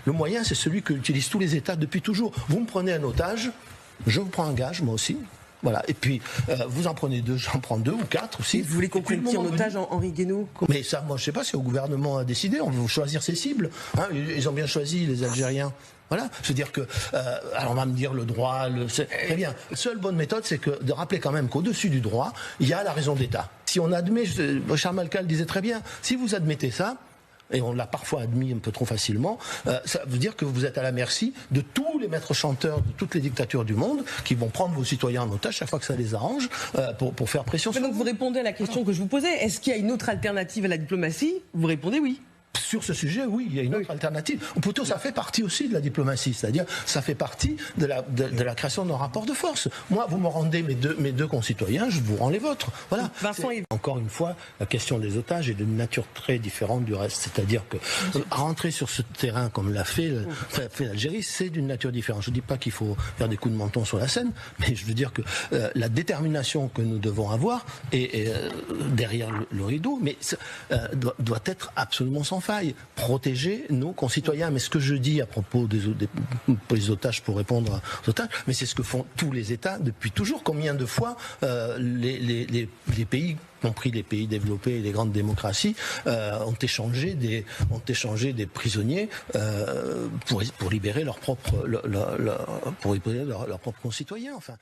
Le moyen, c'est celui que utilisent tous les États depuis toujours. Vous me prenez un otage, je vous prends un gage, moi aussi. Voilà. Et puis, vous en prenez deux, j'en prends deux ou quatre aussi. Vous voulez qu'on prenne qui en otage, Henri Guénaud? Mais ça, moi, je ne sais pas si le gouvernement a décidé. On veut choisir ses cibles. Hein, ils ont bien choisi, les Algériens. Voilà. C'est-à-dire que, alors on va me dire le droit, très bien. La seule bonne méthode, c'est de rappeler quand même qu'au-dessus du droit, il y a la raison d'État. Si on admet, Charles Malka le disait très bien, si vous admettez ça, et on l'a parfois admis un peu trop facilement, ça veut dire que vous êtes à la merci de tous les maîtres chanteurs de toutes les dictatures du monde qui vont prendre vos citoyens en otage chaque fois que ça les arrange pour faire pression sur donc vous répondez à la question que je vous posais. Est-ce qu'il y a une autre alternative à la diplomatie? Vous répondez oui. Sur ce sujet, oui, il y a une autre alternative. Ou plutôt, ça fait partie aussi de la diplomatie, c'est-à-dire ça fait partie de la création d'un rapport de force. Moi, vous me rendez mes deux concitoyens, je vous rends les vôtres. Voilà. Vincent, encore une fois, la question des otages est d'une nature très différente du reste. C'est-à-dire que rentrer sur ce terrain comme l'a fait l'Algérie, c'est d'une nature différente. Je ne dis pas qu'il faut faire des coups de menton sur la scène, mais je veux dire que la détermination que nous devons avoir est derrière le rideau, mais doit être absolument sans faille, protéger nos concitoyens. Mais ce que je dis à propos des otages, pour répondre aux otages, mais c'est ce que font tous les États depuis toujours. Combien de fois les pays, y compris les pays développés et les grandes démocraties, ont échangé des prisonniers pour libérer leurs propres concitoyens. Enfin.